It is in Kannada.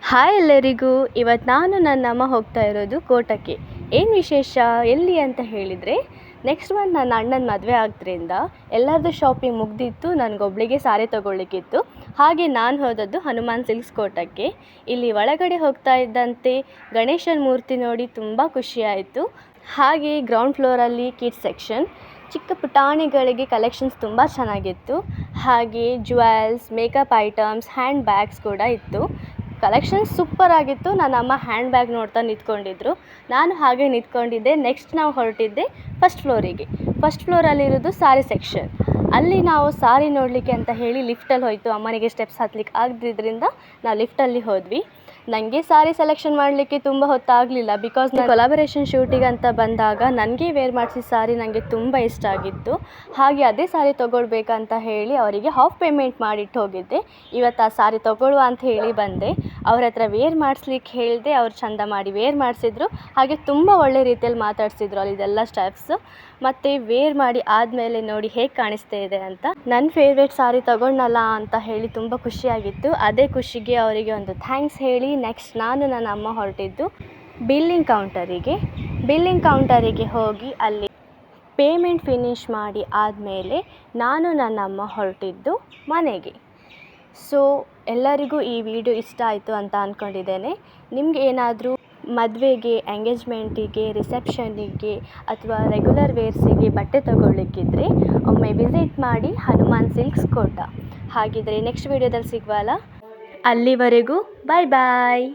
ಹಾಯ್ ಎಲ್ಲರಿಗೂ. ಇವತ್ತು ನಾನು ನನ್ನ ಅಮ್ಮ ಹೋಗ್ತಾ ಇರೋದು ಕೋಟಕ್ಕೆ. ಏನು ವಿಶೇಷ ಎಲ್ಲಿ ಅಂತ ಹೇಳಿದರೆ, ನೆಕ್ಸ್ಟ್ ಮಂತ್ ನನ್ನ ಅಣ್ಣನ ಮದುವೆ ಆದ್ದರಿಂದ ಎಲ್ಲರದ್ದು ಶಾಪಿಂಗ್ ಮುಗ್ದಿತ್ತು, ನನಗೊಬ್ಳಿಗೆ ಸಾರಿ ತೊಗೊಳ್ಳಿಕ್ಕಿತ್ತು. ಹಾಗೆ ನಾನು ಹೋದದ್ದು ಹನುಮಾನ್ ಸಿಲ್ಕ್ಸ್ ಕೋಟಕ್ಕೆ. ಇಲ್ಲಿ ಒಳಗಡೆ ಹೋಗ್ತಾ ಇದ್ದಂತೆ ಗಣೇಶನ ಮೂರ್ತಿ ನೋಡಿ ತುಂಬ ಖುಷಿಯಾಯಿತು. ಹಾಗೆ ಗ್ರೌಂಡ್ ಫ್ಲೋರಲ್ಲಿ ಕಿಡ್ಸ್ ಸೆಕ್ಷನ್, ಚಿಕ್ಕ ಪುಟಾಣಿಗಳಿಗೆ ಕಲೆಕ್ಷನ್ಸ್ ತುಂಬ ಚೆನ್ನಾಗಿತ್ತು. ಹಾಗೆ jewels, makeup items, hand bags ಕೂಡ ಇತ್ತು. ಕಲೆಕ್ಷನ್ಸ್ ಸೂಪರ್ ಆಗಿತ್ತು. ನನ್ನ ಅಮ್ಮ ಹ್ಯಾಂಡ್ ಬ್ಯಾಗ್ ನೋಡ್ತಾ ನಿಂತ್ಕೊಂಡಿದ್ರು, ನಾನು ಹಾಗೆ ನಿಂತ್ಕೊಂಡಿದ್ದೆ. ನೆಕ್ಸ್ಟ್ ನಾವು ಹೊರಟಿದ್ದೆ ಫಸ್ಟ್ ಫ್ಲೋರಿಗೆ. ಫಸ್ಟ್ ಫ್ಲೋರಲ್ಲಿರೋದು ಸಾರಿ ಸೆಕ್ಷನ್. ಅಲ್ಲಿ ನಾವು ಸಾರಿ ನೋಡಲಿಕ್ಕೆ ಅಂತ ಹೇಳಿ ಲಿಫ್ಟಲ್ಲಿ ಹೋಯಿತು. ಅಮ್ಮನಿಗೆ ಸ್ಟೆಪ್ಸ್ ಹತ್ತಲಿಕ್ಕೆ ಆಗದಿದ್ದರಿಂದ ನಾವು ಲಿಫ್ಟಲ್ಲಿ ಹೋದ್ವಿ. ನನಗೆ ಸಾರಿ ಸೆಲೆಕ್ಷನ್ ಮಾಡಲಿಕ್ಕೆ ತುಂಬ ಹೊತ್ತಾಗಲಿಲ್ಲ, ಬಿಕಾಸ್ ನಾನು ಕೊಲಾಬರೇಷನ್ ಶೂಟಿಗೆ ಅಂತ ಬಂದಾಗ ನನಗೆ ವೇರ್ ಮಾಡಿಸಿ ಸಾರಿ ನನಗೆ ತುಂಬ ಇಷ್ಟ ಆಗಿತ್ತು. ಹಾಗೆ ಅದೇ ಸಾರಿ ತೊಗೊಳ್ಬೇಕಂತ ಹೇಳಿ ಅವರಿಗೆ ಹಾಫ್ ಪೇಮೆಂಟ್ ಮಾಡಿಟ್ಟು ಹೋಗಿದ್ದೆ. ಇವತ್ತು ಆ ಸಾರಿ ತೊಗೊಳ್ಳುವ ಅಂತ ಹೇಳಿ ಬಂದೆ. ಅವ್ರ ಹತ್ರ ವೇರ್ ಮಾಡಿಸ್ಲಿಕ್ಕೆ ಹೇಳಿದೆ, ಅವ್ರು ಚಂದ ಮಾಡಿ ವೇರ್ ಮಾಡಿಸಿದ್ರು. ಹಾಗೆ ತುಂಬ ಒಳ್ಳೆ ರೀತಿಯಲ್ಲಿ ಮಾತಾಡಿಸಿದ್ರು ಅಲ್ಲಿದೆಲ್ಲ ಸ್ಟಾಫ್ಸು. ಮತ್ತು ವೇರ್ ಮಾಡಿ ಆದಮೇಲೆ ನೋಡಿ ಹೇಗೆ ಕಾಣಿಸ್ತಾ ಇದೆ ಅಂತ. ನನ್ನ ಫೇವ್ರೇಟ್ ಸಾರಿ ತೊಗೊಂಡಲ್ಲ ಅಂತ ಹೇಳಿ ತುಂಬ ಖುಷಿಯಾಗಿತ್ತು. ಅದೇ ಖುಷಿಗೆ ಅವರಿಗೆ ಒಂದು ಥ್ಯಾಂಕ್ಸ್ ಹೇಳಿ ನೆಕ್ಸ್ಟ್ ನಾನು ನನ್ನ ಅಮ್ಮ ಹೊರಟಿದ್ದು ಬಿಲ್ಲಿಂಗ್ ಕೌಂಟರಿಗೆ ಹೋಗಿ ಅಲ್ಲಿ ಪೇಮೆಂಟ್ ಫಿನಿಷ್ ಮಾಡಿ ಆದಮೇಲೆ ನಾನು ನನ್ನ ಅಮ್ಮ ಹೊರಟಿದ್ದು ಮನೆಗೆ. ಸೊ ಎಲ್ಲರಿಗೂ ಈ ವಿಡಿಯೋ ಇಷ್ಟ ಆಯಿತು ಅಂತ ಅಂದ್ಕೊಂಡಿದ್ದೇನೆ. ನಿಮ್ಗೆ ಏನಾದರೂ ಮದುವೆಗೆ, ಎಂಗೇಜ್ಮೆಂಟಿಗೆ, ರಿಸೆಪ್ಷನ್ನಿಗೆ ಅಥವಾ ರೆಗ್ಯುಲರ್ ವೇರ್ಸಿಗೆ ಬಟ್ಟೆ ತೊಗೊಳ್ಳಿಕ್ಕಿದ್ರೆ ಒಮ್ಮೆ ವಿಸಿಟ್ ಮಾಡಿ ಹನುಮಾನ್ ಸಿಲ್ಕ್ಸ್ ಕೋಟ. ಹಾಗಿದ್ರೆ ನೆಕ್ಸ್ಟ್ ವಿಡಿಯೋದಲ್ಲಿ ಸಿಗುವಲ್ಲ, ಅಲ್ಲಿವರೆಗೂ ಬಾಯ್ ಬಾಯ್.